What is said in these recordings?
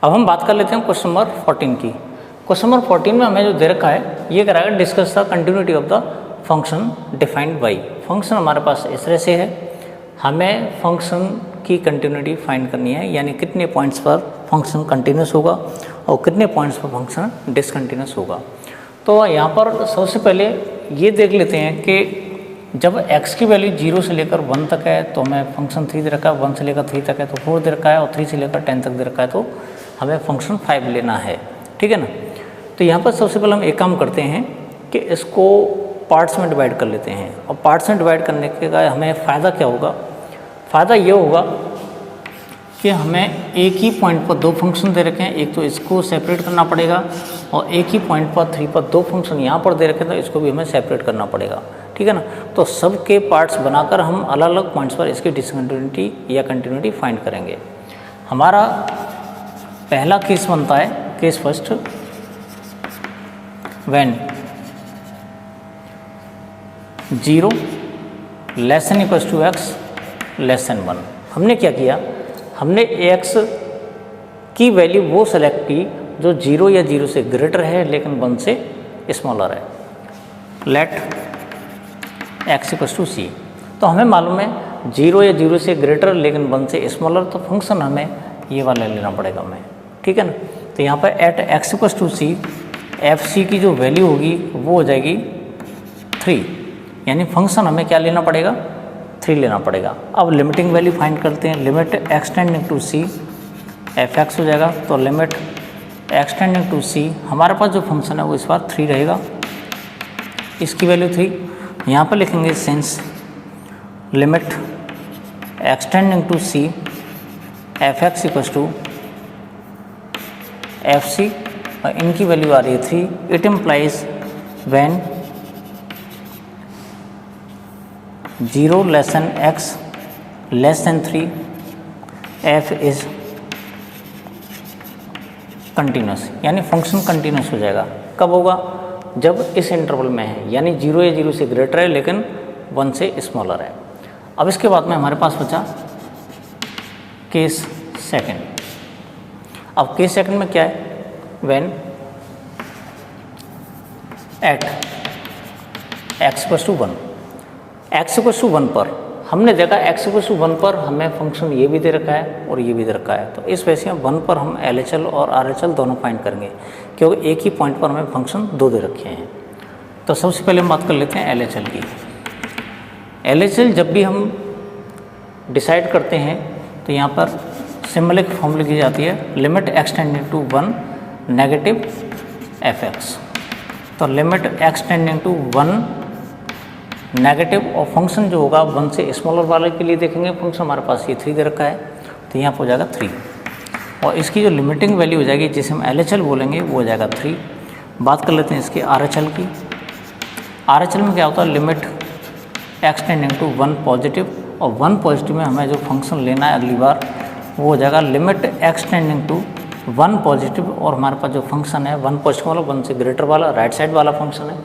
अब हम बात कर लेते हैं क्वेश्चन नंबर 14 की। क्वेश्चन नंबर 14 में हमें जो दे रखा है ये कराएगा discuss the continuity of the function defined by. Function हमारे पास इस तरह से है, हमें फंक्शन की कंटिन्यूटी फाइंड करनी है, यानी कितने पॉइंट्स पर फंक्शन कंटिन्यूस होगा और कितने पॉइंट्स पर फंक्शन डिसकंटिन्यूस होगा। तो यहाँ पर सबसे पहले ये देख लेते हैं कि जब x की वैल्यू 0 से लेकर 1 तक है तो हमें फंक्शन 3 दे रखा है, 1 से लेकर 3 तक है तो 4 दे रखा है, और 3 से लेकर 10 तक दे रखा है तो हमें फंक्शन 5 लेना है। ठीक है ना। तो यहाँ पर सबसे पहले हम एक काम करते हैं कि इसको पार्ट्स में डिवाइड कर लेते हैं, और पार्ट्स में डिवाइड करने के बाद हमें फ़ायदा क्या होगा, फ़ायदा ये होगा कि हमें एक ही पॉइंट पर दो फंक्शन दे रखे हैं, एक तो इसको सेपरेट करना पड़ेगा और एक ही पॉइंट पर 3 पर दो फंक्शन यहाँ पर दे रखे हैं तो इसको भी हमें सेपरेट करना पड़ेगा। ठीक है ना। तो सब के पार्ट्स बनाकर हम अलग अलग पॉइंट्स पर इसकी डिसकंटिन्यूटी या कंटिन्यूटी फाइंड करेंगे। हमारा पहला केस बनता है case first, when 0 less than equals to x less than 1। हमने क्या किया, हमने x की वैल्यू वो सेलेक्ट की जो 0 या 0 से ग्रेटर है लेकिन 1 से स्मॉलर है। Let x equals to c। तो हमें मालूम है 0 या 0 से ग्रेटर लेकिन 1 से स्मॉलर, तो फंक्शन हमें ये वाला लेना पड़ेगा हमें। ठीक है ना। तो यहाँ पर at x equals to c F C की जो वैल्यू होगी वो हो जाएगी 3, यानी फंक्शन हमें क्या लेना पड़ेगा, 3 लेना पड़ेगा। अब लिमिटिंग वैल्यू फाइंड करते हैं, limit x tending to c F X हो जाएगा। तो limit x tending to c, हमारे पास जो फंक्शन है वो इस बार 3 रहेगा, इसकी वैल्यू 3। यहाँ पर लिखेंगे since limit x tending to c F X equals to F C, और इनकी वैल्यू आ रही है 3। It implies when 0 less than x less than 3 f is continuous, यानी फंक्शन कंटिन्यूस हो जाएगा। कब होगा, जब इस इंटरवल में है, यानी 0 या 0 से ग्रेटर है लेकिन 1 से स्मॉलर है। अब इसके बाद में हमारे पास बचा केस सेकंड। अब केस सेकंड में क्या है, when at x equals to 1, x equals to 1 पर हमने देखा x इक्वल्स टू 1 पर हमें फंक्शन ये भी दे रखा है और ये भी दे रखा है, तो इस वजह से 1 पर हम LHL और RHL दोनों फाइंड करेंगे, क्योंकि एक ही पॉइंट पर हमें फंक्शन 2 दे रखे हैं। तो सबसे पहले हम बात कर लेते हैं LHL की। LHL जब भी हम डिसाइड करते हैं तो यहाँ पर सिंबलिक फॉर्म लिखी जाती है, limit x tending to 1 negative f x. तो limit x tending to 1 negative, और फंक्शन जो होगा 1 से स्मॉलर वाले के लिए देखेंगे, फंक्शन हमारे पास ये 3 दे रखा है तो यहाँ पर हो जाएगा 3, और इसकी जो लिमिटिंग वैल्यू हो जाएगी जिसे हम LHL बोलेंगे वो हो जाएगा 3। बात कर लेते हैं इसकी RHL की। RHL में क्या होता है, limit x tending to 1 positive, और 1 पॉजिटिव में हमें जो फंक्शन लेना है अगली बार वो हो जाएगा limit x tending to 1 positive, और हमारे पास जो फंक्शन है 1 पॉजिटिव वाला 1 से ग्रेटर वाला राइट साइड वाला फंक्शन है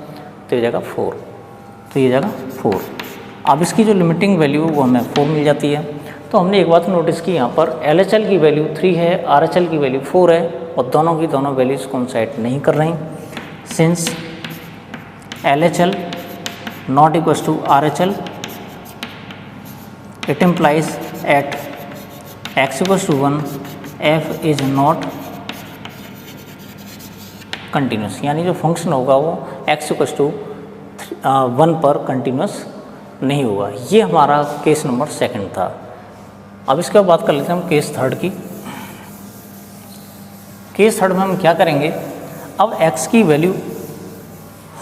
तो ये जाएगा 4, तो ये जाएगा 4। अब इसकी जो लिमिटिंग वैल्यू वो हमें 4 मिल जाती है। तो हमने एक बात नोटिस की, यहाँ पर LHL की वैल्यू 3 है, RHL की वैल्यू 4 है, और दोनों की दोनों वैल्यूज कोइंसाइड नहीं कर रही। Since LHL not equals to RHL, it implies at x equals to 1 f is not continuous, यानी जो फंक्शन होगा वो x इक्वल्स टू 1 पर कंटिन्यूस नहीं होगा। ये हमारा केस नंबर सेकंड था। अब इसके बाद बात कर लेते हैं हम केस थर्ड की। केस थर्ड में हम क्या करेंगे, अब x की वैल्यू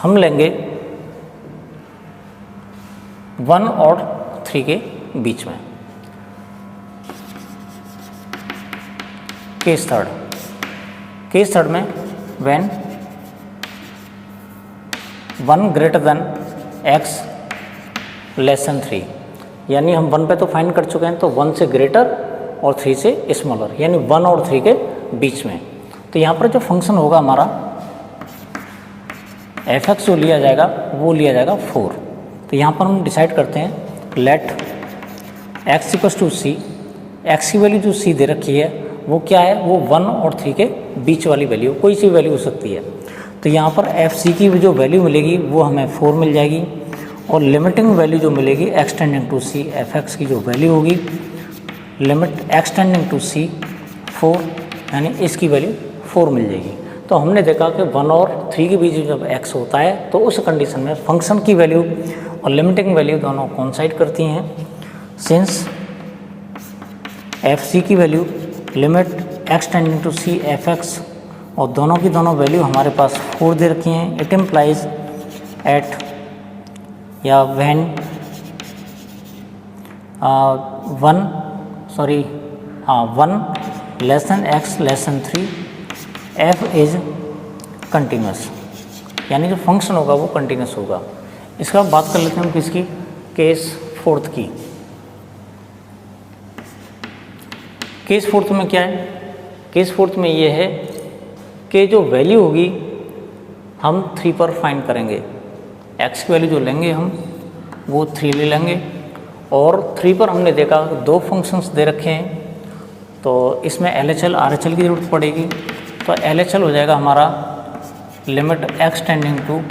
हम लेंगे 1 और 3 के बीच में। केस थर्ड में when 1 greater than x less than 3, यानी हम 1 पे तो फाइंड कर चुके हैं, तो 1 से ग्रेटर और 3 से स्मॉलर, यानी 1 और 3 के बीच में। तो यहाँ पर जो फंक्शन होगा हमारा एफ एक्स जो लिया जाएगा वो लिया जाएगा 4। तो यहाँ पर हम डिसाइड करते हैं let x equals to C, X की वैल्यू जो सी दे रखी है वो क्या है, वो 1 और 3 के बीच वाली वैल्यू, कोई सी वैल्यू हो सकती है। तो यहाँ पर एफ सी की जो वैल्यू मिलेगी वो हमें 4 मिल जाएगी, और लिमिटिंग वैल्यू जो मिलेगी X tending to C F x की जो वैल्यू होगी, लिमिट एक्सटेंडिंग टू सी 4, यानी इसकी वैल्यू 4 मिल जाएगी। तो हमने देखा कि 1 और 3 के बीच जब x होता है तो उस कंडीशन में फंक्शन की वैल्यू और लिमिटिंग वैल्यू दोनों कोइंसाइड करती हैं। सिंस एफ सी की value limit extending to C F X और दोनों की दोनों वैल्यू हमारे पास 4 दे रखी हैं, इट इम्प्लाइज एट या when 1 less than x less than 3 f is continuous, यानी जो फंक्शन होगा वो कंटिन्यूस होगा। इसके बाद बात कर लेते हैं हम किसकी, केस फोर्थ की। केस फोर्थ में क्या है, केस फोर्थ में ये है कि जो वैल्यू होगी हम 3 पर फाइंड करेंगे। x की वैल्यू जो लेंगे हम वो 3 ले लेंगे, और 3 पर हमने देखा 2 फंक्शंस दे रखे हैं, तो इसमें LHL RHL की ज़रूरत पड़ेगी। तो LHL हो जाएगा हमारा limit x tending to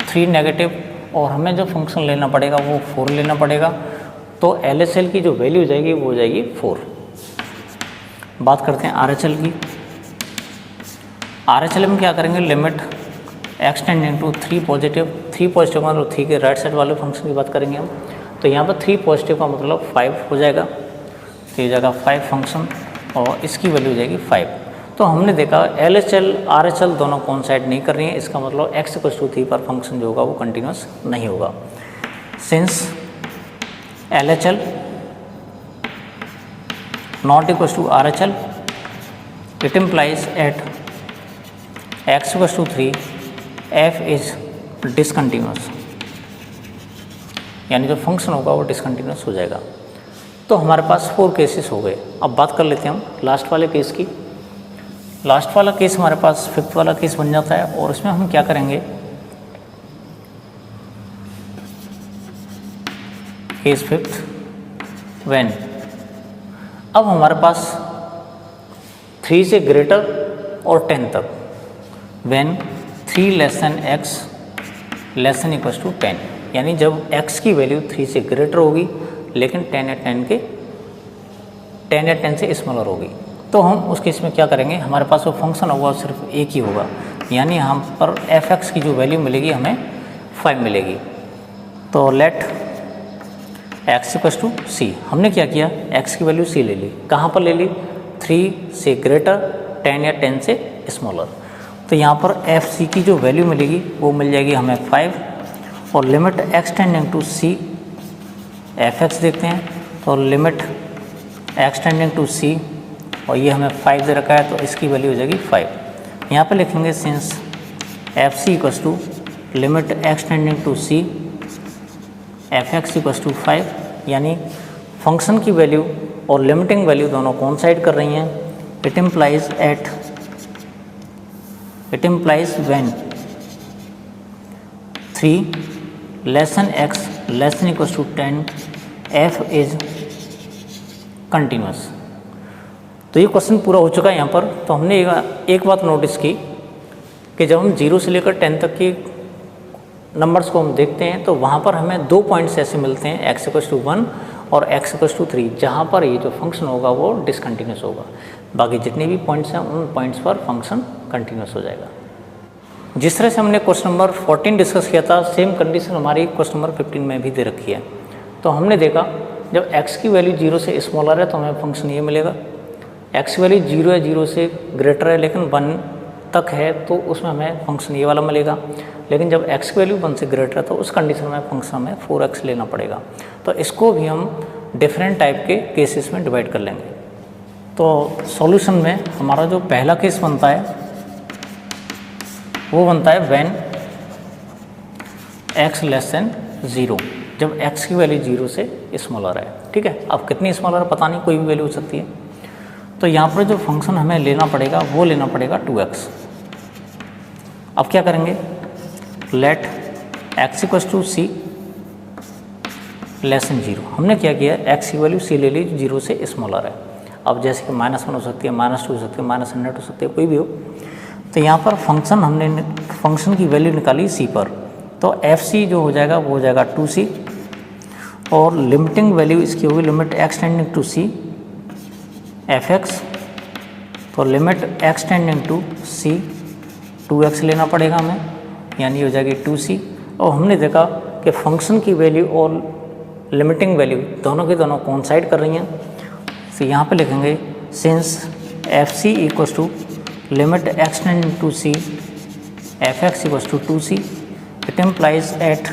3 negative, और हमें जो फंक्शन लेना पड़ेगा वो 4 लेना पड़ेगा। तो LHL की जो वैल्यू हो जाएगी वो हो जाएगी 4। बात करते हैं RHL की। RHL में क्या करेंगे, limit x tending to 3 positive, 3 positive मतलब 3 के राइट साइड वाले फंक्शन की बात करेंगे हम। तो यहाँ पर 3 पॉजिटिव का मतलब 5 हो जाएगा, तो ये जाएगा 5 फंक्शन, और इसकी वैल्यू हो जाएगी 5। तो हमने देखा LHL RHL दोनों कोइंसाइड नहीं कर रही हैं, इसका मतलब x = 3 पर फंक्शन जो होगा वो कंटिन्यूस नहीं होगा। Since LHL not equal to RHL, it implies at x = 3 f is discontinuous, यानी जो फंक्शन होगा वो डिसकंटिन्यूस हो जाएगा। तो हमारे पास 4 केसेस हो गए। अब बात कर लेते हैं हम लास्ट वाले केस की। लास्ट वाला केस हमारे पास 5th वाला केस बन जाता है, और इसमें हम क्या करेंगे, केस 5th व्हेन, अब हमारे पास 3 से ग्रेटर और 10 तक, when 3 less than x less than equal to 10, यानी जब x की वैल्यू 3 से ग्रेटर होगी लेकिन 10 या 10 से स्मॉलर होगी, तो हम उस केस में क्या करेंगे, हमारे पास वो फंक्शन होगा सिर्फ एक ही होगा, यानी हम पर एफ एक्स की जो वैल्यू मिलेगी हमें 5 मिलेगी। तो लेट x = c, हमने क्या किया, x की वैल्यू c ले ली, कहाँ पर ले ली, 3 से ग्रेटर, 10 या 10 से स्मॉलर। तो यहाँ पर एफ सी की जो वैल्यू मिलेगी वो मिल जाएगी हमें 5, और limit x tending to c F X देखते हैं, तो limit x tending to c, और ये हमें 5 दे रखा है, तो इसकी वैल्यू हो जाएगी 5। यहाँ पे लिखेंगे since F C = limit x tending to c F X = 5, यानी फंक्शन की वैल्यू और लिमिटिंग वैल्यू दोनों कोइंसाइड कर रही हैं। It implies when 3 less than x less than equal to 10 f is continuous. तो ये क्वेश्चन पूरा हो चुका है यहाँ पर। तो हमने एक बात नोटिस की कि जब हम 0 से लेकर 10 तक की नंबर्स को हम देखते हैं तो वहाँ पर हमें 2 पॉइंट्स ऐसे मिलते हैं, x = 1 और x = 3, जहाँ पर ये जो फंक्शन होगा वो डिसकंटिन्यूस होगा। बाकी जितने भी पॉइंट्स हैं उन पॉइंट्स पर फंक्शन कंटिन्यूस हो जाएगा। जिस तरह से हमने क्वेश्चन नंबर 14 डिस्कस किया था, सेम कंडीशन हमारी क्वेश्चन नंबर 15 में भी दे रखी है। तो हमने देखा जब x की वैल्यू 0 से स्मॉलर है तो हमें फंक्शन ये मिलेगा, x की वैल्यू 0 है, 0 से ग्रेटर है लेकिन 1 तक है तो उसमें हमें फंक्शन ये वाला मिलेगा। लेकिन जब x की वैल्यू 1 से ग्रेटर है तो उस कंडीशन में फंक्शन हमें 4x लेना पड़ेगा। तो इसको भी हम डिफरेंट टाइप के केसेस में डिवाइड कर लेंगे। तो सॉल्यूशन में हमारा जो पहला केस बनता है वो बनता है व्हेन x < 0, जब x की वैल्यू 0 से स्मॉलर है। ठीक है, अब कितनी स्मॉलर है पता नहीं, कोई भी वैल्यू हो सकती है। तो यहाँ पर जो फंक्शन हमें लेना पड़ेगा वो लेना पड़ेगा 2x। अब क्या करेंगे, लेट x = c < 0। हमने क्या किया, x की वैल्यू c ले ली, 0 से स्मॉलर है। अब जैसे कि -1 हो सकती है, -2 हो सकती है, -100 हो सकती है, कोई भी हो। तो यहाँ पर फंक्शन हमने फंक्शन की वैल्यू निकाली सी पर, तो एफ सी जो हो जाएगा वो हो जाएगा 2c, और लिमिटिंग वैल्यू इसकी होगी limit x tending to c F x, तो limit x tending to c 2x लेना पड़ेगा हमें, यानी हो जाएगी 2c। और हमने देखा कि फंक्शन की वैल्यू और लिमिटिंग वैल्यू दोनों के दोनों कोइंसाइड कर रही हैं, तो यहाँ पे लिखेंगे since F C equals to limit x tending to c F X equals to 2c, it implies at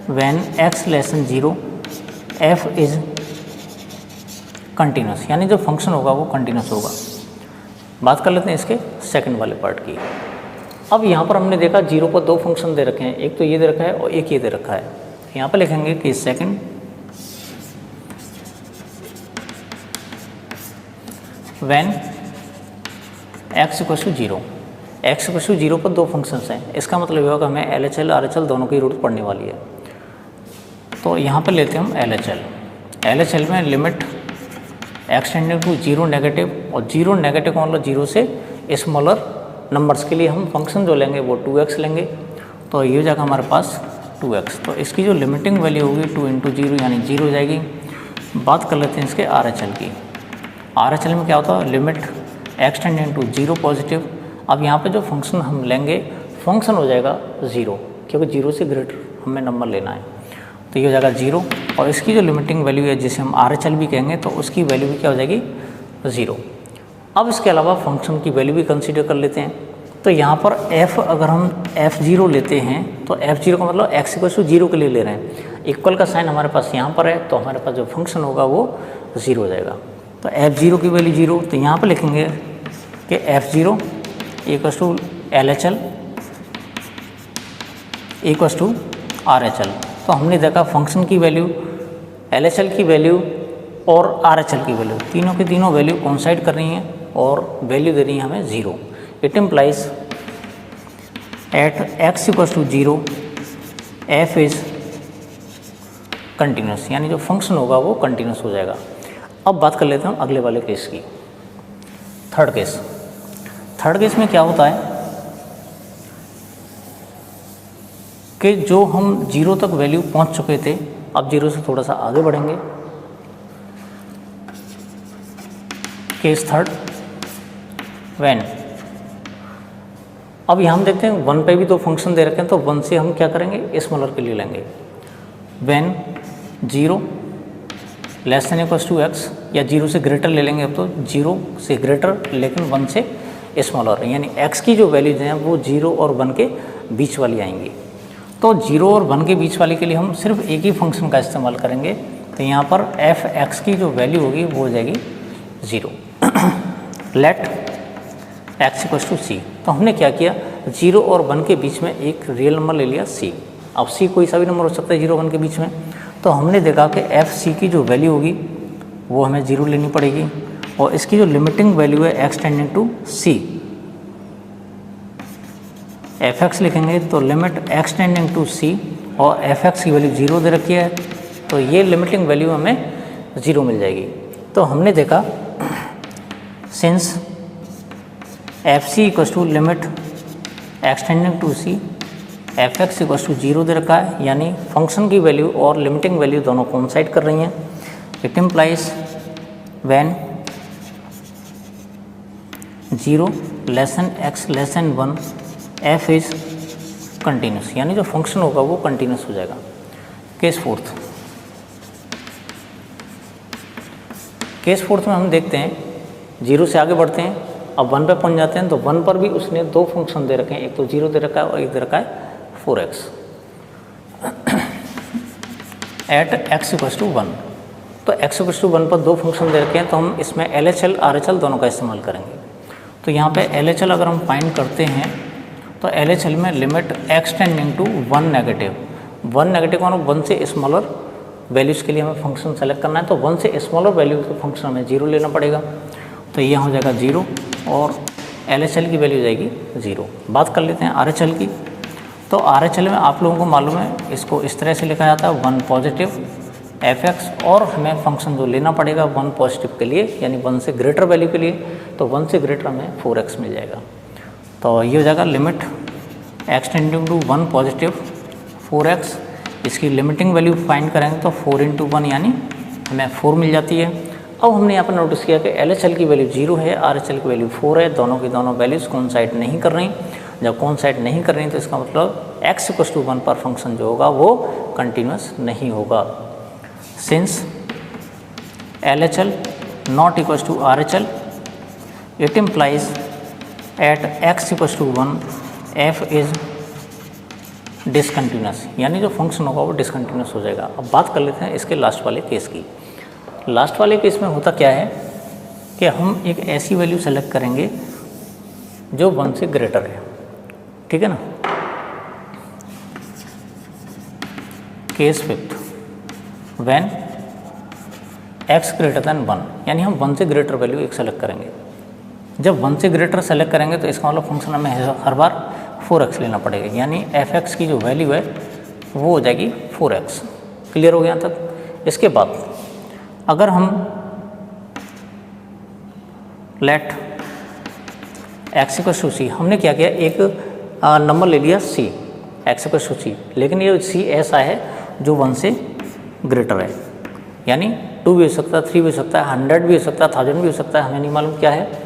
when x less than 0 f is continuous, यानी जो फंक्शन होगा वो कंटिन्यूस होगा। बात कर लेते हैं इसके सेकंड वाले पार्ट की। अब यहाँ पर हमने देखा 0 पर 2 फंक्शन दे रखे हैं, एक तो ये दे रखा है और एक ये दे रखा है। यहाँ पर लिखेंगे कि second when x equal to 0, x equal to 0 पर 2 फंक्शंस हैं, इसका मतलब ये होगा हमें LHL RHL दोनों की रूट पढ़ने वाली है। तो यहाँ पर लेते हैं हम LHL में limit x tending to 0 negative, और 0 नेगेटिव का मतलब 0 से स्मॉलर नंबर्स के लिए हम फंक्शन जो लेंगे वो 2x लेंगे, तो ये हो जाएगा हमारे पास 2x। तो इसकी जो लिमिटिंग वैल्यू होगी 2 × 0 यानी 0 हो जाएगी। बात कर लेते हैं इसके RHL की। RHL में क्या होता है, limit x tending to 0 positive. अब यहाँ पे जो फंक्शन हम लेंगे फंक्शन हो जाएगा 0, क्योंकि 0 से ग्रेटर हमें नंबर लेना है, तो ये हो जाएगा 0। और इसकी जो लिमिटिंग वैल्यू है जिसे हम RHL भी कहेंगे, तो उसकी वैल्यू भी क्या हो जाएगी 0। अब इसके अलावा फंक्शन की वैल्यू भी कंसीडर कर लेते हैं। तो यहाँ पर f अगर हम f0 लेते हैं तो f0 का मतलब x इक्वल टू 0 के लिए ले रहे हैं, इक्वल का साइन हमारे पास यहाँ पर है, तो हमारे पास जो फंक्शन होगा वो 0 हो जाएगा। तो f0 की वैल्यू 0, तो यहाँ पर लिखेंगे कि f0 equal to LHL equal to RHL। तो हमने देखा फंक्शन की वैल्यू, LHL की वैल्यू और RHL की वैल्यू, तीनों की तीनों वैल्यू कोइंसाइड कर रही हैं और वैल्यू दे रही है हमें 0। It implies at x equal to 0 f is continuous, यानी जो फंक्शन होगा वो कंटिन्यूस हो जाएगा। अब बात कर लेते हैं अगले वाले केस की, थर्ड केस में क्या होता है कि जो हम 0 तक वैल्यू पहुंच चुके थे, अब 0 से थोड़ा सा आगे बढ़ेंगे। केस थर्ड व्हेन, अब यहाँ हम देखते हैं 1 पे भी 2 फंक्शन दे रखे हैं, तो 1 से हम क्या करेंगे स्मॉलर के लिए लेंगे। When 0 less than equal to x, या 0 से ग्रेटर ले लेंगे, अब तो 0 से ग्रेटर लेकिन 1 से स्मॉलर, यानी x की जो वैल्यूज हैं वो 0 और 1 के बीच वाली आएंगी। तो 0 और 1 के बीच वाले के लिए हम सिर्फ एक ही फंक्शन का इस्तेमाल करेंगे, तो यहाँ पर एफ एक्स की जो वैल्यू होगी वो हो जाएगी 0। Let x equal to c, तो हमने क्या किया 0 और 1 के बीच में एक रियल नंबर ले लिया c। अब c कोई सा भी नंबर हो सकता है 0 1 के बीच में, तो हमने देखा कि एफ सी की जो वैल्यू होगी वो हमें 0 लेनी पड़ेगी, और इसकी जो लिमिटिंग वैल्यू है x tending to c F x लिखेंगे, तो limit x tending to c और एफ एक्स की वैल्यू 0 दे रखी है, तो ये लिमिटिंग वैल्यू हमें 0 मिल जाएगी। तो हमने देखा since F c equal to limit x tending to c F x equal to 0 दे रखा है, यानी फंक्शन की वैल्यू और लिमिटिंग वैल्यू दोनों कोइंसाइड कर रही हैं। It implies when 0 less than x less than 1 f is continuous, यानी जो फंक्शन होगा वो कंटिन्यूस हो जाएगा। केस फोर्थ में हम देखते हैं 0 से आगे बढ़ते हैं, अब 1 पे पहुंच जाते हैं, तो 1 पर भी उसने 2 फंक्शन दे रखे हैं, एक तो 0 दे रखा है और एक दे रखा है 4x eight x equal to 1। तो x इक्वल टू 1 पर 2 फंक्शन दे रखे हैं, तो हम इसमें LHL RHL दोनों का इस्तेमाल करेंगे। तो यहाँ पे LHL अगर हम फाइंड करते हैं, तो LHL में limit x tending to 1 negative और 1 से स्मॉलर वैल्यूज़ के लिए हमें फंक्शन सेलेक्ट करना है, तो 1 से स्मॉलर वैल्यू के फंक्शन हमें 0 लेना पड़ेगा, तो ये हो जाएगा 0 और LHL की वैल्यू जाएगी 0। बात कर लेते हैं RHL की। तो RHL में आप लोगों को मालूम है इसको इस तरह से लिखा जाता है 1 पॉजिटिव f(x) और हमें फंक्शन जो लेना पड़ेगा 1 पॉजिटिव के लिए यानी 1 से ग्रेटर वैल्यू के लिए, तो 1 से ग्रेटर हमें 4x मिल जाएगा। तो ये हो जाएगा limit x tending to 1 positive 4x, इसकी लिमिटिंग वैल्यू फाइंड करेंगे तो 4 × 1 यानी हमें 4 मिल जाती है। अब हमने यहाँ पर नोटिस किया कि LHL की वैल्यू 0 है, RHL की वैल्यू 4 है, दोनों की दोनों वैल्यूज़ कोइंसाइड नहीं कर रही। जब कोइंसाइड नहीं कर रही तो इसका मतलब x = 1 पर फंक्शन जो होगा वो कंटिन्यूस नहीं होगा। Since LHL not equals to RHL, it implies at x = 1 f is discontinuous, यानी जो फंक्शन होगा वो डिसकंटिन्यूस हो जाएगा। अब बात कर लेते हैं इसके लास्ट वाले केस की। लास्ट वाले केस में होता क्या है कि हम एक ऐसी वैल्यू सेलेक्ट करेंगे जो 1 से ग्रेटर है, ठीक है ना। केस फिफ्थ, व्हेन x > 1, यानी हम 1 से ग्रेटर वैल्यू एक सेलेक्ट करेंगे। जब 1 से ग्रेटर सेलेक्ट करेंगे तो इसका मतलब फंक्शन हमें हर बार 4x लेना पड़ेगा, यानी f(x) की जो वैल्यू है वो हो जाएगी 4x। क्लियर हो गया यहाँ तक। इसके बाद अगर हम लेट x = c, हमने क्या किया, एक नंबर ले लिया c, x = c, लेकिन ये c ऐसा है जो 1 से ग्रेटर है, यानी 2 भी हो सकता है, 3 भी हो सकता है, 100 भी हो सकता है, 1000 भी हो सकता है, हमें नहीं मालूम क्या है।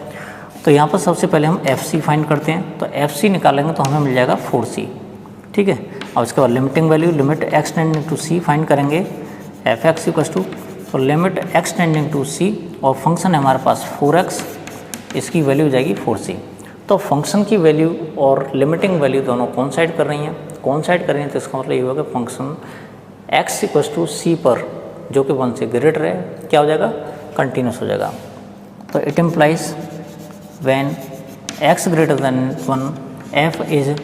तो यहाँ पर सबसे पहले हम FC फाइंड करते हैं, तो FC निकालेंगे तो हमें मिल जाएगा 4c, ठीक है। और उसके बाद limiting value limit x tending to c find करेंगे, f(x) = तो limit x tending to c और फंक्शन है हमारे पास 4x, इसकी वैल्यू हो जाएगी 4c। तो फंक्शन की वैल्यू और लिमिटिंग वैल्यू दोनों कोइंसाइड कर रही हैं, कोइंसाइड कर रही हैं, तो इसका मतलब ये होगा कि फंक्शन x = c पर जो कि 1 से ग्रेटर है क्या हो जाएगा, कंटिन्यूस हो जाएगा। तो it implies when x > 1 f is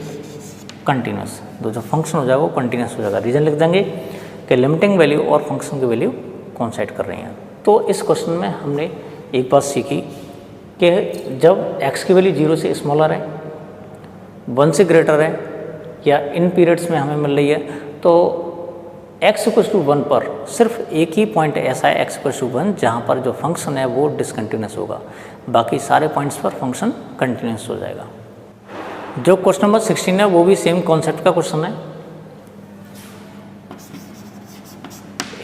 continuous, तो जो फंक्शन हो जाएगा वो कंटिन्यूस हो जाएगा। रीजन लिख देंगे कि लिमिटिंग वैल्यू और फंक्शन की वैल्यू कोइंसाइड कर रही हैं। तो इस क्वेश्चन में हमने एक बात सीखी कि जब x की वैल्यू 0 से स्मॉलर है, 1 से ग्रेटर है या इन पीरियड्स में हमें मिल रही है, तो x = 1 पर सिर्फ एक ही पॉइंट ऐसा है x = 1 जहाँ पर जो फंक्शन है वो डिसकंटिन्यूस होगा, बाकी सारे पॉइंट्स पर फंक्शन कंटिन्यूस हो जाएगा। जो क्वेश्चन नंबर 16 है वो भी सेम कॉन्सेप्ट का क्वेश्चन है।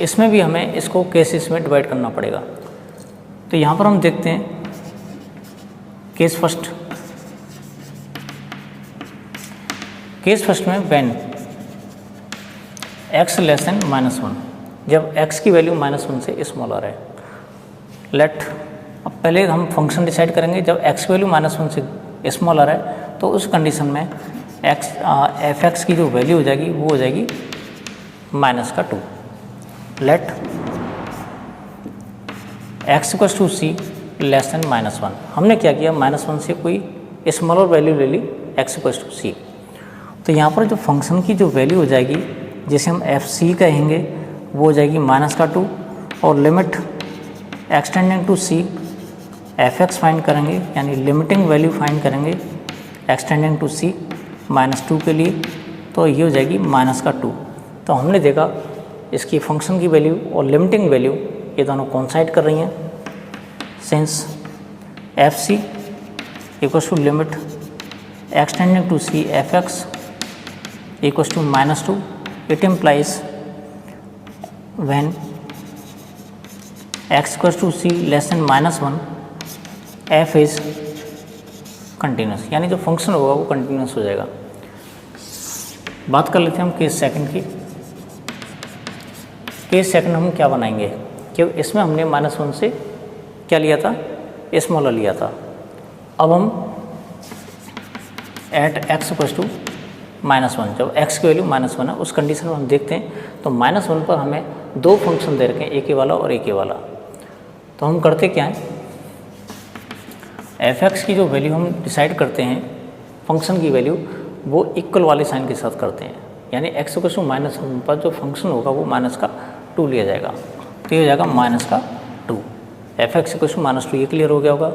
इसमें भी हमें इसको केसेस में डिवाइड करना पड़ेगा। तो यहाँ पर हम देखते हैं केस फर्स्ट। केस फर्स्ट में व्हेन x < -1, जब x की वैल्यू -1 से स्मॉलर है। लेट, अब पहले हम फंक्शन डिसाइड करेंगे। जब x की वैल्यू -1 से स्मॉलर है तो उस कंडीशन में f(x) की जो वैल्यू हो जाएगी वो हो जाएगी -2। लेट x = c < -1, हमने क्या किया, -1 से कोई स्मॉलर वैल्यू ले ली x = c। तो यहाँ पर जो फंक्शन की जो वैल्यू हो जाएगी जिसे हम fc कहेंगे वो हो जाएगी -2, और limit x tending to c f(x) find करेंगे, यानी लिमिटिंग वैल्यू फाइंड करेंगे x टेंडिंग टू c -2 के लिए, तो ये हो जाएगी -2। तो हमने देखा इसकी फंक्शन की वैल्यू और लिमिटिंग वैल्यू ये दोनों कोइंसाइड कर रही हैं। Since fc = limit x tending to c f(x) = -2, it implies when x = c < -1 f is continuous, यानी जो फंक्शन होगा वो कंटिन्यूस हो जाएगा। बात कर लेते हैं हम केस सेकंड की। केस सेकंड हम क्या बनाएंगे, क्योंकि इसमें हमने -1 से क्या लिया था, स्मॉलर लिया था। अब हम एट x = -1, जब x की वैल्यू -1 है उस कंडीशन में हम देखते हैं तो -1 पर हमें दो फंक्शन दे रखे हैं, एक वाला और एक वाला। तो हम करते क्या हैं, f(x) की जो वैल्यू हम डिसाइड करते हैं फंक्शन की वैल्यू वो इक्वल वाले साइन के साथ करते हैं, यानी x = -1 पर जो फंक्शन होगा वो -2 लिया जाएगा, तो ये हो जाएगा -2। f(x) = -2, ये क्लियर हो गया होगा।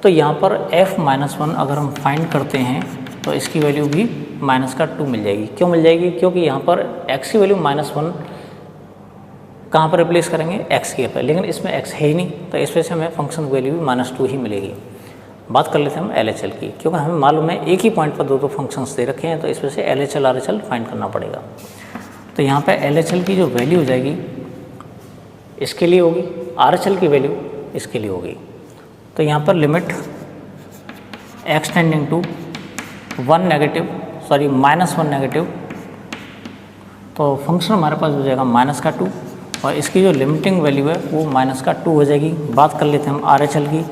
तो यहाँ पर f-1 अगर हम फाइंड करते हैं तो इसकी वैल्यू भी -2 मिल जाएगी। क्यों मिल जाएगी, क्योंकि यहाँ पर x की वैल्यू -1 कहाँ पर रिप्लेस करेंगे, एक्स के पर, लेकिन इसमें एक्स है ही नहीं, तो इस वजह से हमें फंक्शन वैल्यू भी -2 ही मिलेगी। बात कर लेते हैं हम LHL की, क्योंकि हमें मालूम है एक ही पॉइंट पर दो फंक्शंस दे रखे हैं, तो इस वजह से LHL RHL फाइंड करना पड़ेगा। तो यहाँ पे LHL की जो वैल्यू हो जाएगी इसके लिए होगी, RHL की वैल्यू इसके लिए होगी। तो यहाँ पर limit x tending to -1 negative, तो फंक्शन हमारे पास हो जाएगा -2, और इसकी जो लिमिटिंग वैल्यू है वो -2 हो जाएगी। बात कर लेते हैं हम RHL की।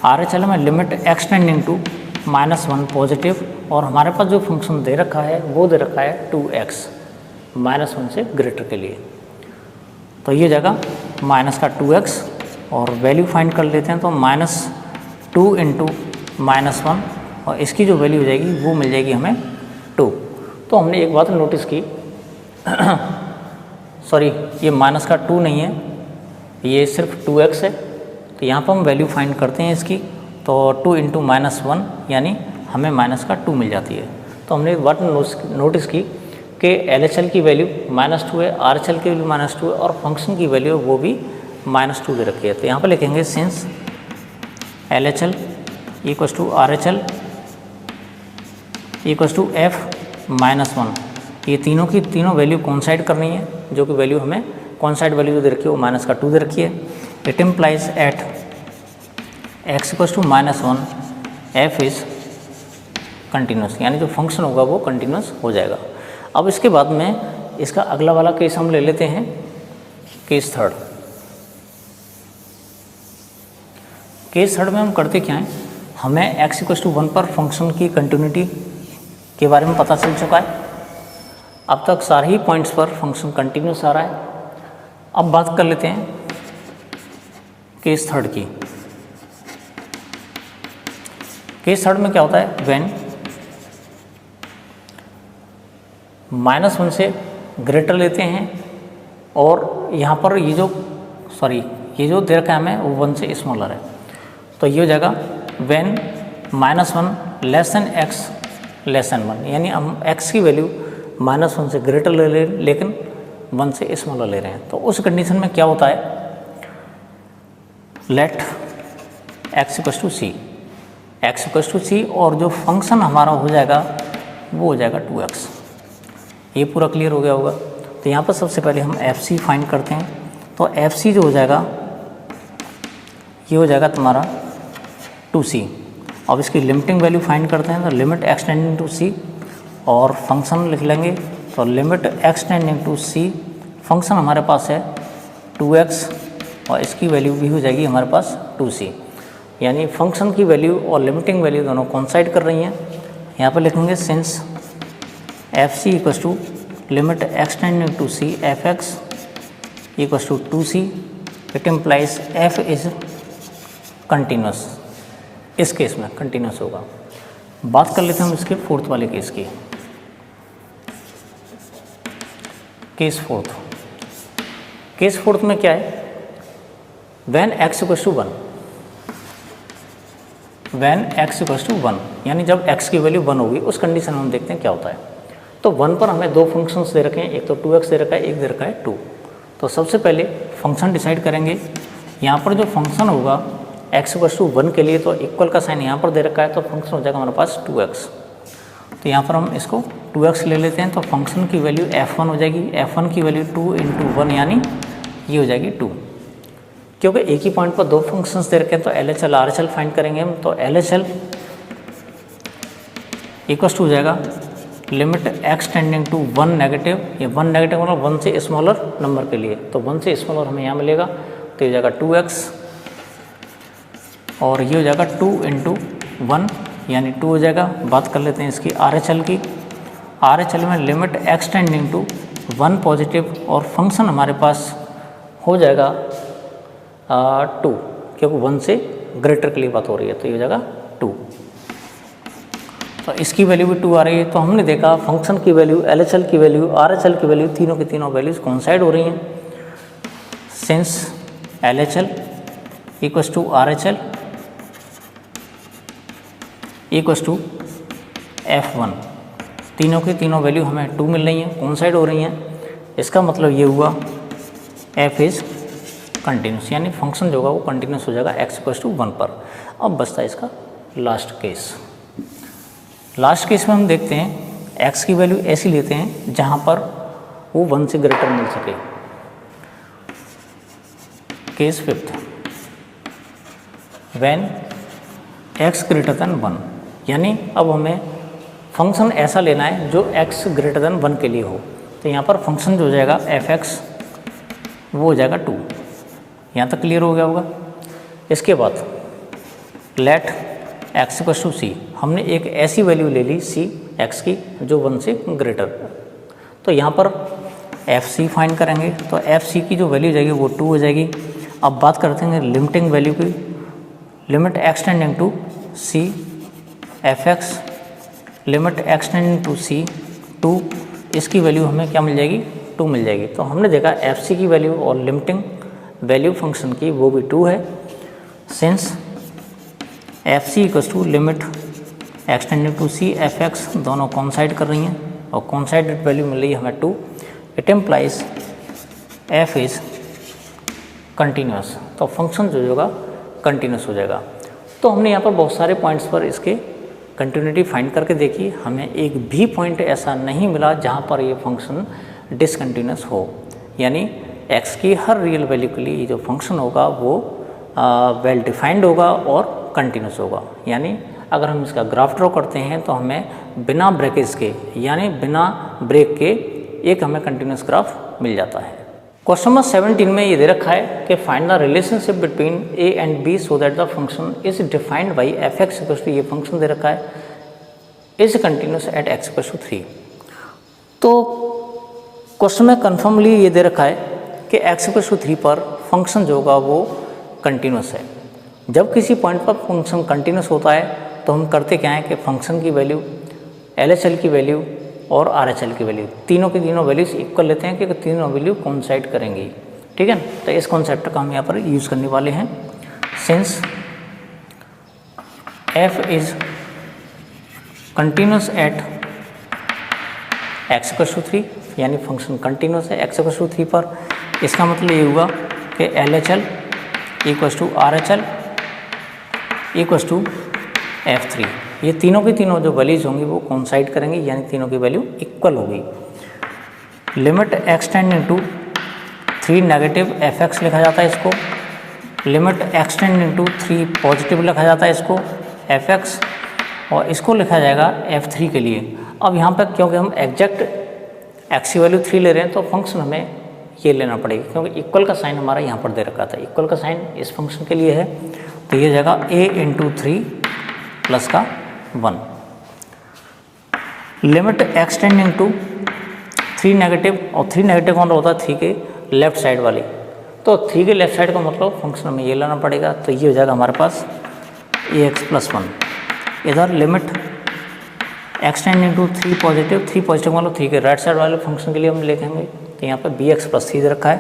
RHL में limit x tending to -1 positive, और हमारे पास जो फंक्शन दे रखा है वो दे रखा है 2x -1 से ग्रेटर के लिए, तो ये जाएगा -2x, और वैल्यू फाइंड कर लेते हैं। तो -2 इंटू -1, और इसकी जो वैल्यू हो जाएगी वो मिल जाएगी हमें 2। तो हमने एक बात नोटिस की सॉरी, ये -2 नहीं है, ये सिर्फ 2x है। तो यहाँ पर हम वैल्यू फाइंड करते हैं इसकी, तो 2 इंटू -1 यानी हमें -2 मिल जाती है। तो हमने एक बात नोटिस की कि LHL की वैल्यू -2 है, RHL की वैल्यू -2 है, और फंक्शन की वैल्यू वो भी -2 दे रखी है। तो यहाँ पर लिखेंगे since LHL equals to RHL equals to f-1, ये तीनों की तीनों वैल्यू कॉन्साइड करनी है, जो कि वैल्यू हमें कॉन्साइड वैल्यू जो दे रखी है वो -2 दे रखी है। It implies at x equals to -1 f is continuous, यानी जो फंक्शन होगा वो कंटिन्यूस हो जाएगा। अब इसके बाद में इसका अगला वाला केस हम ले लेते हैं, केस थर्ड। केस थर्ड में हम करते क्या हैं, हमें x इक्वस टू 1 पर फंक्शन की कंटिन्यूटी के बारे में पता चल चुका है। अब तक सारे ही पॉइंट्स पर फंक्शन कंटिन्यूस आ रहा है। अब बात कर लेते हैं केस थर्ड की। केस थर्ड में क्या होता है, व्हेन -1 से ग्रेटर लेते हैं, और यहाँ पर ये जो दे रखा है हमें वो 1 से स्मॉलर है, तो ये हो जाएगा when -1 less than x less than 1, यानी हम x की वैल्यू -1 से ग्रेटर ले रहे हैं लेकिन 1 से स्मॉलर ले रहे हैं। तो उस कंडीशन में क्या होता है, let x equals to c, और जो फंक्शन हमारा हो जाएगा वो हो जाएगा 2x। ये पूरा क्लियर हो गया होगा। तो यहाँ पर सबसे पहले हम FC फाइंड करते हैं। तो FC जो हो जाएगा ये हो जाएगा तुम्हारा 2c। अब इसकी लिमिटिंग वैल्यू फाइंड करते हैं, तो limit x tending to c, और फंक्शन लिख लेंगे। तो limit x tending to c, function हमारे पास है 2x, और इसकी वैल्यू भी हो जाएगी हमारे पास 2c, यानी फंक्शन की वैल्यू और लिमिटिंग वैल्यू दोनों कॉन्साइड कर रही हैं। यहाँ पर लिखेंगे since FC equals to limit x tending to c f(x) equals to 2c, it implies f is continuous. इस केस में कंटिन्यूस होगा। बात कर लेते हैं हम इसके फोर्थ वाले केस की। केस फोर्थ में क्या है, व्हेन x इक्वस टू 1, यानी जब x की वैल्यू 1 होगी, उस कंडीशन में हम देखते हैं क्या होता है। तो 1 पर हमें दो फंक्शंस दे रखे हैं, एक तो 2x दे रखा है, एक दे रखा है 2। तो सबसे पहले फंक्शन डिसाइड करेंगे। यहाँ पर जो फंक्शन होगा x इक्वस टू 1 के लिए, तो इक्वल का साइन यहाँ पर दे रखा है, तो फंक्शन हो जाएगा हमारे पास 2x। तो यहाँ पर हम इसको 2x ले लेते हैं, तो फंक्शन की वैल्यू f1 हो जाएगी। f1 की वैल्यू 2 इंटू 1 यानी ये हो जाएगी 2। क्योंकि एक ही पॉइंट पर दो फंक्शंस दे रखे हैं, तो LHL RHL फाइंड करेंगे हम। तो LHL इक्वस टू हो जाएगा limit x tending to 1 negative, ये 1 नेगेटिव मतलब 1 से स्मॉलर नंबर के लिए, तो 1 से स्मॉलर हमें यहाँ मिलेगा, तो ये हो जाएगा 2x, और ये हो जाएगा 2 इंटू 1 यानी 2 हो जाएगा। बात कर लेते हैं इसकी RHL की। RHL में limit x tending to 1 positive, और फंक्शन हमारे पास हो जाएगा 2, क्योंकि 1 से ग्रेटर के लिए बात हो रही है, तो ये हो जाएगा 2। तो इसकी वैल्यू भी 2 आ रही है। तो हमने देखा फंक्शन की वैल्यू, LHL की वैल्यू, RHL की वैल्यू, तीनों की तीनों वैल्यूज कॉन्साइड हो रही हैं। Since LHL equals to RHL equals to f1, तीनों की तीनों वैल्यू हमें 2 मिल रही हैं, कॉन्साइड हो रही हैं। इसका मतलब ये हुआ एफ इज़ कंटिन्यूस, यानी फंक्शन जो होगा वो कंटिन्यूस हो जाएगा x इक्वल टू 1 पर। अब बचता है इसका लास्ट केस। लास्ट केस में हम देखते हैं x की वैल्यू ऐसी लेते हैं जहाँ पर वो 1 से ग्रेटर मिल सके। Case fifth, when x greater than 1, यानी अब हमें फंक्शन ऐसा लेना है जो x ग्रेटर देन 1 के लिए हो। तो यहाँ पर फंक्शन जो हो जाएगा f(x) वो हो जाएगा 2। यहाँ तक क्लियर हो गया होगा। इसके बाद लेट x इक्वल टू सी, हमने एक ऐसी वैल्यू ले ली c x की जो 1 से ग्रेटर। तो यहाँ पर एफ सी फाइंड करेंगे, तो एफ सी की जो वैल्यू जाएगी वो 2 हो जाएगी। अब बात करते हैं लिमिटिंग वैल्यू की, limit extending to C F x, limit extending to C 2, इसकी वैल्यू हमें क्या मिल जाएगी? 2 मिल जाएगी। तो हमने देखा एफ सी की वैल्यू और लिमिटिंग वैल्यू फंक्शन की वो भी 2 है। Since F c equal to limit extending to C F x, दोनों कॉन्साइड कर रही हैं और कॉन्साइडेड वैल्यू मिल रही है हमें 2, it implies F is continuous. तो फंक्शन जो होगा कंटिन्यूस हो जाएगा। तो हमने यहाँ पर बहुत सारे पॉइंट्स पर इसके कंटिन्यूटी फाइंड करके देखी, हमें एक भी पॉइंट ऐसा नहीं मिला जहाँ पर ये फंक्शन डिसकंटिन्यूस हो, यानी x की हर रियल वैल्यू के लिए ये जो फंक्शन होगा वो वेल डिफाइंड होगा और कंटिन्यूस होगा। यानी अगर हम इसका ग्राफ ड्रॉ करते हैं तो हमें बिना ब्रेकेज के, यानी बिना ब्रेक के एक हमें कंटिन्यूस ग्राफ मिल जाता है। क्वेश्चन नंबर 17 में ये दे रखा है कि find the relationship between a and b so that the function is defined by f x equal to, ये फंक्शन दे रखा है, is continuous at x equal to 3। तो क्वेश्चन में कन्फर्मली ये दे रखा है कि x इक्वल टू 3 पर फंक्शन जो होगा वो कंटिन्यूस है। जब किसी पॉइंट पर फंक्शन कंटिन्यूस होता है तो हम करते क्या है कि फंक्शन की वैल्यू, LHL की वैल्यू और RHL की वैल्यू, तीनों की तीनों वैल्यूज इक्वल लेते हैं कि तीनों वैल्यू कोइंसाइड करेंगी। ठीक है, तो इस कॉन्सेप्ट का हम यहाँ पर यूज़ करने वाले हैं। Since f is continuous at x equal to 3, यानी फंक्शन कंटिन्यूस है x इक्वल टू 3 पर, इसका मतलब ये हुआ कि LHL equal to RHL equal to F3, ये तीनों की तीनों जो वैल्यूज होंगी वो कोइंसाइड करेंगी, यानी तीनों की वैल्यू इक्वल होगी। Limit extending to 3 negative f x लिखा जाता है इसको, लिमिट एक्सटेंडिंग टू 3 पॉजिटिव लिखा जाता है इसको एफ एक्स, और इसको लिखा जाएगा F3 के लिए। अब यहाँ पर क्योंकि हम एग्जैक्ट एक्स की वैल्यू 3 ले रहे हैं तो फंक्शन हमें ये लेना पड़ेगा, क्योंकि इक्वल का साइन हमारा यहाँ पर दे रखा था, इक्वल का साइन इस फंक्शन के लिए है। तो ये जाएगा a इंटू 3 प्लस का 1, लिमिट एक्सटेंडिंग टू 3 नेगेटिव, और 3 नेगेटिव कौन होता है? 3 के लेफ्ट साइड वाली, तो 3 के लेफ्ट साइड का मतलब फंक्शन हमें ये लाना पड़ेगा। तो ये हो जाएगा हमारे पास ax प्लस 1, इधर limit extending to 3 positive, 3 positive मतलब 3 के राइट साइड वाले फंक्शन के लिए हम लिखेंगे, तो यहाँ पर bx प्लस 3 रखा है,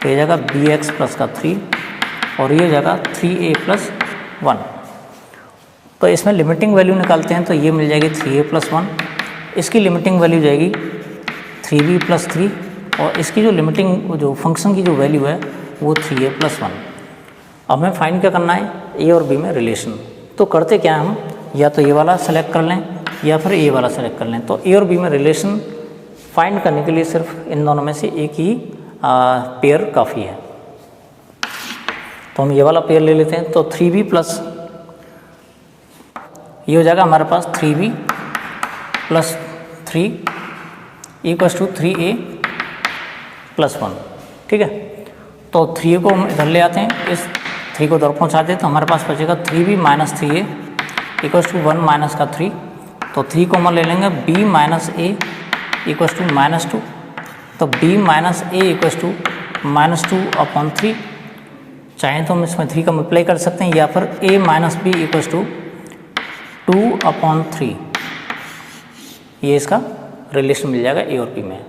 तो ये जाएगा bx प्लस का 3, और ये जाएगा 3a प्लस 1। तो इसमें लिमिटिंग वैल्यू निकालते हैं तो ये मिल जाएगी 3a प्लस 1, इसकी लिमिटिंग वैल्यू जाएगी 3b प्लस 3, और इसकी जो लिमिटिंग जो फंक्शन की जो वैल्यू है वो 3a प्लस 1। अब हमें फाइंड क्या करना है? a और b में रिलेशन। तो करते क्या हम, या तो ये वाला सेलेक्ट कर लें या फिर a वाला सेलेक्ट कर लें। तो a और b में रिलेशन फाइंड करने के लिए सिर्फ इन दोनों में से एक ही पेयर काफ़ी है। तो हम ये वाला पेयर ले लेते हैं, तो 3b प्लस, ये हो जाएगा हमारे पास 3b plus 3 equals to 3a plus 1। ठीक है, तो 3a को हम इधर ले आते हैं, इस 3 को इधर पहुँचा दें तो हमारे पास बचेगा 3b minus 3a equals to 1 minus का 3। तो 3 को हम ले लेंगे b minus a equals to minus 2, तो b minus a equals to minus 2 upon 3। चाहें तो हम इसमें 3 का मल्टीप्लाई कर सकते हैं, या फिर a minus b equals to 2 upon 3, ये इसका रिलेशन मिल जाएगा a और b में।